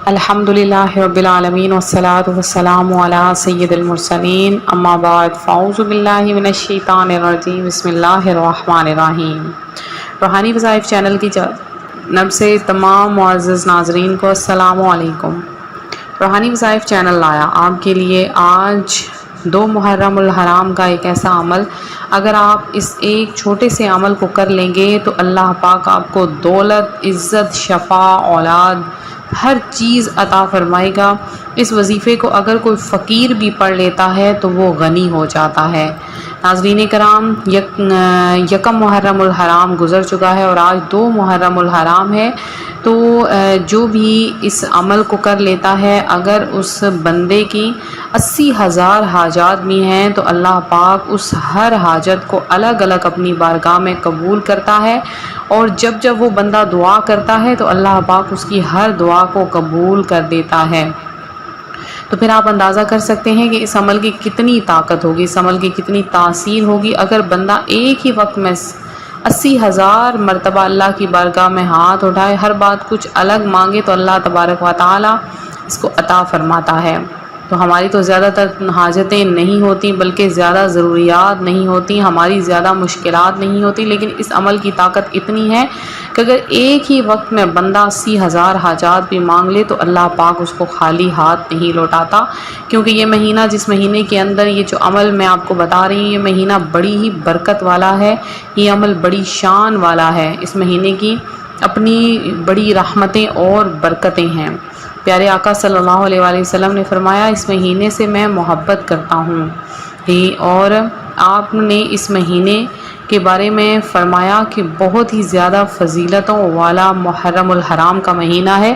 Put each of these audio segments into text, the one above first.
الحمدللہ رب العالمین والصلاة والسلام علی سید المرسلین اما بعد فاعوذ باللہ من الشیطان الرجیم بسم اللہ الرحمن الرحیم۔ روحانی وظائف چینل کی جانب سے تمام معزز ناظرین کو السلام علیکم۔ روحانی وظائف چینل لایا آپ کے لیے آج 2 محرم الحرام کا ایک ایسا عمل، اگر آپ اس ایک چھوٹے سے عمل کو کر لیں گے تو اللہ پاک آپ کو دولت، عزت، شفا، اولاد، ہر چیز عطا فرمائے گا۔ اس وظیفے کو اگر کوئی فقیر بھی پڑھ لیتا ہے تو وہ غنی ہو جاتا ہے۔ ناظرین کرام، یکم محرم الحرام گزر چکا ہے اور آج 2 محرم الحرام ہے، تو جو بھی اس عمل کو کر لیتا ہے، اگر اس بندے کی 80,000 حاجات بھی ہیں تو اللہ پاک اس ہر حاجت کو الگ الگ اپنی بارگاہ میں قبول کرتا ہے، اور جب جب وہ بندہ دعا کرتا ہے تو اللہ پاک اس کی ہر دعا کو قبول کر دیتا ہے۔ تو پھر آپ اندازہ کر سکتے ہیں کہ اس عمل کی کتنی طاقت ہوگی، اس عمل کی کتنی تاثیر ہوگی۔ اگر بندہ ایک ہی وقت میں 80,000 مرتبہ اللہ کی بارگاہ میں ہاتھ اٹھائے، ہر بات کچھ الگ مانگے، تو اللہ تبارک و تعالی اس کو عطا فرماتا ہے۔ تو ہماری تو زیادہ تر حاجتیں نہیں ہوتی، بلکہ زیادہ ضروریات نہیں ہوتی، ہماری زیادہ مشکلات نہیں ہوتی، لیکن اس عمل کی طاقت اتنی ہے کہ اگر ایک ہی وقت میں بندہ 80,000 حاجات بھی مانگ لے تو اللہ پاک اس کو خالی ہاتھ نہیں لوٹاتا، کیونکہ یہ مہینہ، جس مہینے کے اندر یہ جو عمل میں آپ کو بتا رہی ہوں، یہ مہینہ بڑی ہی برکت والا ہے، یہ عمل بڑی شان والا ہے۔ اس مہینے کی اپنی بڑی رحمتیں اور برکتیں ہیں۔ پیارے آقا صلی اللہ علیہ وآلہ وسلم نے فرمایا، اس مہینے سے میں محبت کرتا ہوں، اور آپ نے اس مہینے کے بارے میں فرمایا کہ بہت ہی زیادہ فضیلتوں والا محرم الحرام کا مہینہ ہے،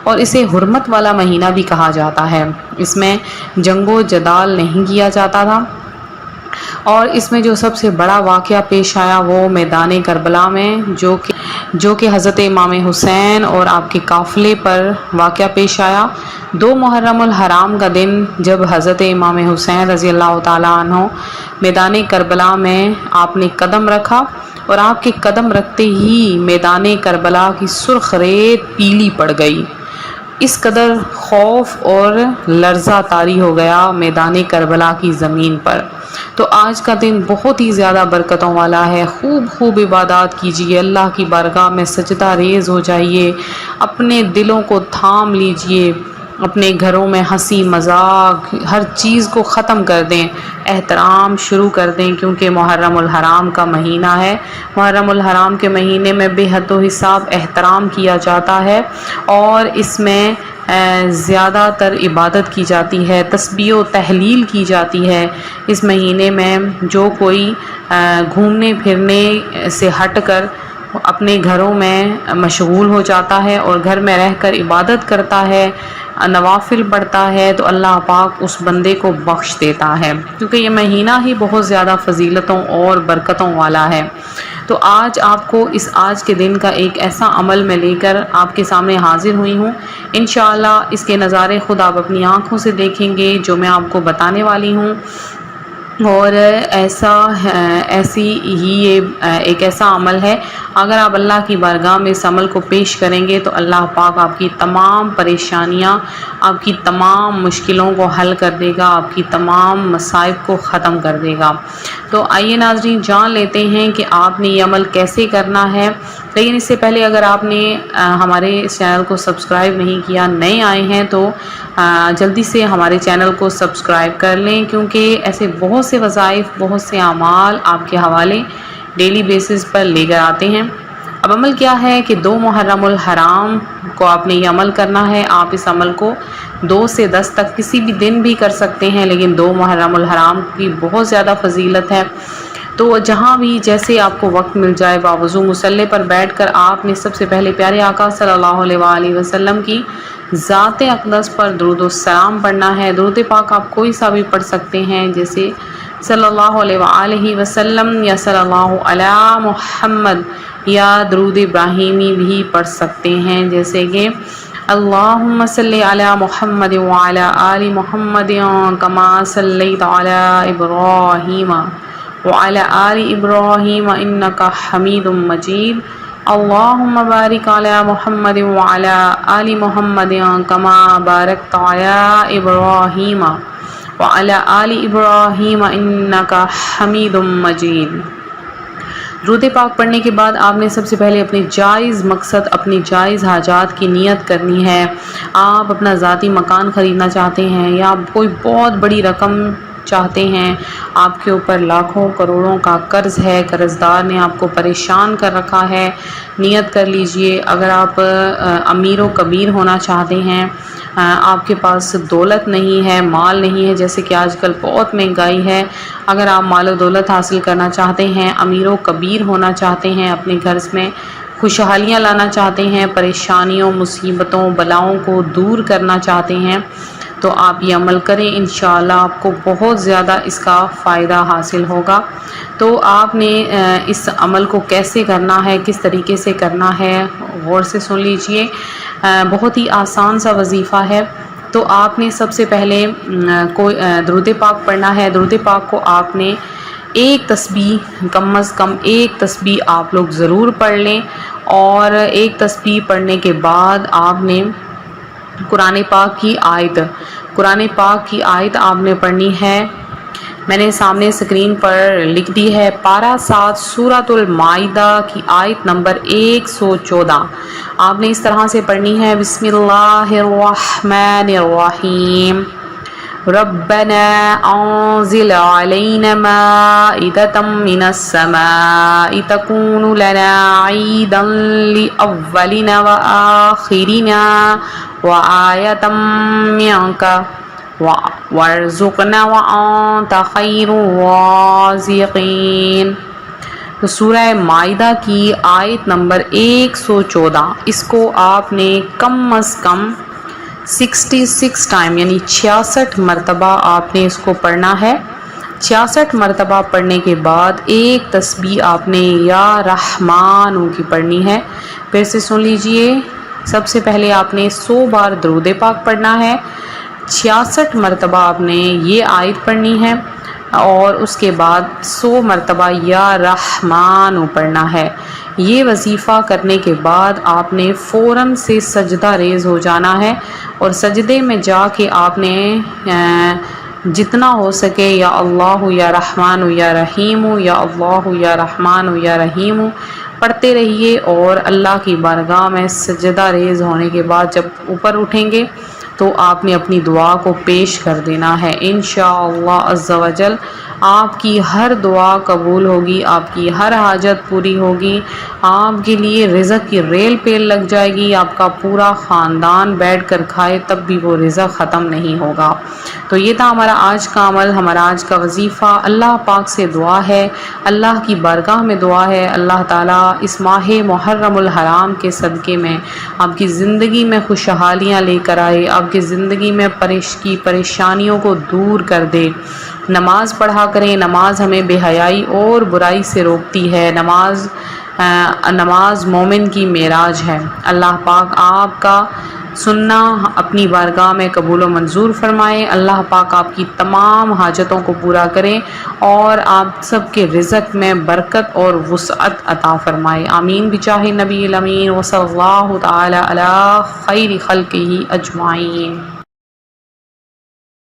اور اسے حرمت والا مہینہ بھی کہا جاتا ہے۔ اس میں جنگ و جدال نہیں کیا جاتا تھا، اور اس میں جو سب سے بڑا واقعہ پیش آیا وہ میدان کربلا میں، جو کہ حضرت امام حسین اور آپ کے قافلے پر واقعہ پیش آیا۔ 2 محرم الحرام کا دن جب حضرت امام حسین رضی اللہ تعالیٰ عنہ میدان کربلا میں آپ نے قدم رکھا، اور آپ کے قدم رکھتے ہی میدان کربلا کی سرخ ریت پیلی پڑ گئی۔ اس قدر خوف اور لرزہ طاری ہو گیا میدان کربلا کی زمین پر۔ تو آج کا دن بہت ہی زیادہ برکتوں والا ہے۔ خوب عبادات کیجیے، اللہ کی بارگاہ میں سجدہ ریز ہو جائیے، اپنے دلوں کو تھام لیجیے، اپنے گھروں میں ہنسی مذاق ہر چیز کو ختم کر دیں، احترام شروع کر دیں، کیونکہ محرم الحرام کا مہینہ ہے۔ محرم الحرام کے مہینے میں بے حد و حساب احترام کیا جاتا ہے، اور اس میں زیادہ تر عبادت کی جاتی ہے، تسبیح و تحلیل کی جاتی ہے۔ اس مہینے میں جو کوئی گھومنے پھرنے سے ہٹ کر اپنے گھروں میں مشغول ہو جاتا ہے اور گھر میں رہ کر عبادت کرتا ہے، نوافل پڑھتا ہے، تو اللہ پاک اس بندے کو بخش دیتا ہے، کیونکہ یہ مہینہ ہی بہت زیادہ فضیلتوں اور برکتوں والا ہے۔ تو آج آپ کو آج کے دن کا ایک ایسا عمل میں لے کر آپ کے سامنے حاضر ہوئی ہوں۔ انشاءاللہ اس کے نظارے خود آپ اپنی آنکھوں سے دیکھیں گے جو میں آپ کو بتانے والی ہوں، اور ایسی ہی یہ ایک ایسا عمل ہے، اگر آپ اللہ کی بارگاہ میں اس عمل کو پیش کریں گے تو اللہ پاک آپ کی تمام پریشانیاں، آپ کی تمام مشکلوں کو حل کر دے گا، آپ کی تمام مصائب کو ختم کر دے گا۔ تو آئیے ناظرین، جان لیتے ہیں کہ آپ نے یہ عمل کیسے کرنا ہے۔ لیکن اس سے پہلے اگر آپ نے ہمارے اس چینل کو سبسکرائب نہیں کیا، نئے آئے ہیں، تو جلدی سے ہمارے چینل کو سبسکرائب کر لیں، کیونکہ ایسے بہت سے وظائف، بہت سے اعمال آپ کے حوالے ڈیلی بیسس پر لے کر آتے ہیں۔ اب عمل کیا ہے کہ 2 محرم الحرام کو آپ نے یہ عمل کرنا ہے۔ آپ اس عمل کو 2 سے 10 تک کسی بھی دن بھی کر سکتے ہیں، لیکن 2 محرم الحرام کی بہت زیادہ فضیلت ہے۔ تو جہاں بھی جیسے آپ کو وقت مل جائے، باوضو مصلی پر بیٹھ کر آپ نے سب سے پہلے پیارے آقا صلی اللہ علیہ وآلہ وسلم کی ذات اقدس پر درود و سلام پڑھنا ہے۔ درود پاک آپ کوئی سا بھی پڑھ سکتے ہیں، جیسے صلی اللہ علیہ وآلہ وسلم، یا صلی اللہ علی محمد، یا درود ابراہیمی بھی پڑھ سکتے ہیں، جیسے کہ اللہم صلی علی محمد وعلی آل محمد کما صلیت علی ابراہیم وعلی آل ابراہیم انک حمید مجید، اللہم بارک علی محمد وعلی آل محمد کما بارکت علی ابراہیم وعلی آل ابراہیم انک حمید مجید۔ درود پاک پڑھنے کے بعد آپ نے سب سے پہلے اپنے جائز مقصد، اپنی جائز حاجات کی نیت کرنی ہے۔ آپ اپنا ذاتی مکان خریدنا چاہتے ہیں یا کوئی بہت بڑی رقم چاہتے ہیں، آپ کے اوپر لاکھوں کروڑوں کا قرض ہے، قرض دار نے آپ کو پریشان کر رکھا ہے، نیت کر لیجئے۔ اگر آپ امیر و کبیر ہونا چاہتے ہیں، آپ کے پاس دولت نہیں ہے، مال نہیں ہے، جیسے کہ آج کل بہت مہنگائی ہے، اگر آپ مال و دولت حاصل کرنا چاہتے ہیں، امیر و کبیر ہونا چاہتے ہیں، اپنے گھر میں خوشحالیاں لانا چاہتے ہیں، پریشانیوں، مصیبتوں، بلاؤں کو دور کرنا چاہتے ہیں، تو آپ یہ عمل کریں، انشاءاللہ آپ کو بہت زیادہ اس کا فائدہ حاصل ہوگا۔ تو آپ نے اس عمل کو کیسے کرنا ہے، کس طریقے سے کرنا ہے، غور سے سن لیجئے۔ بہت ہی آسان سا وظیفہ ہے۔ تو آپ نے سب سے پہلے درود پاک پڑھنا ہے۔ درود پاک کو آپ نے ایک تسبیح، کم از کم ایک تسبیح آپ لوگ ضرور پڑھ لیں، اور ایک تسبیح پڑھنے کے بعد آپ نے قرآن پاک کی آیت آپ نے پڑھنی ہے۔ میں نے سامنے اسکرین پر لکھ دی ہے، پارہ 7 سورۃ المائدہ کی آیت نمبر 114۔ آپ نے اس طرح سے پڑھنی ہے، بسم اللہ الرحمن الرحیم، ربنا انزل علینا مائدۃ من السماء تکون لنا عیدا لأولنا وآخرنا وآیۃ منک وارزقنا وانت خیر الرازقین۔ تو سورہ مائدہ کی آیت نمبر 114، اس کو آپ نے کم از کم 66 ٹائم یعنی 66 مرتبہ آپ نے اس کو پڑھنا ہے۔ 66 مرتبہ پڑھنے کے بعد ایک تسبیح آپ نے یا رحمانو کی پڑھنی ہے۔ پھر سے سن لیجئے، سب سے پہلے آپ نے 100 بار درود پاک پڑھنا ہے، 66 مرتبہ آپ نے یہ آیت پڑھنی ہے، اور اس کے بعد 100 مرتبہ یا رحمانو پڑھنا ہے۔ یہ وظیفہ کرنے کے بعد آپ نے فوراً سے سجدہ ریز ہو جانا ہے، اور سجدے میں جا کے آپ نے جتنا ہو سکے یا اللہ یا رحمان یا رحیم یا اللہ یا رحمان یا رحیم پڑھتے رہیے، اور اللہ کی بارگاہ میں سجدہ ریز ہونے کے بعد جب اوپر اٹھیں گے تو آپ نے اپنی دعا کو پیش کر دینا ہے۔ انشاءاللہ عز و جل آپ کی ہر دعا قبول ہوگی، آپ کی ہر حاجت پوری ہوگی، آپ کے لیے رزق کی ریل پیل لگ جائے گی، آپ کا پورا خاندان بیٹھ کر کھائے تب بھی وہ رزق ختم نہیں ہوگا۔ تو یہ تھا ہمارا آج کا عمل، ہمارا آج کا وظیفہ۔ اللہ پاک سے دعا ہے، اللہ کی بارگاہ میں دعا ہے، اللہ تعالیٰ اس ماہ محرم الحرام کے صدقے میں آپ کی زندگی میں خوشحالیاں لے کر آئے، آپ کی زندگی میں پریشانیوں کو دور کر دے۔ نماز پڑھا کریں، نماز ہمیں بے حیائی اور برائی سے روکتی ہے، نماز مومن کی معراج ہے۔ اللہ پاک آپ کا سننا اپنی بارگاہ میں قبول و منظور فرمائے، اللہ پاک آپ کی تمام حاجتوں کو پورا کریں، اور آپ سب کے رزق میں برکت اور وسعت عطا فرمائے، آمین بجاہ نبی الامین، وصلی اللہ تعالی علی خیر خلقہ اجمعین۔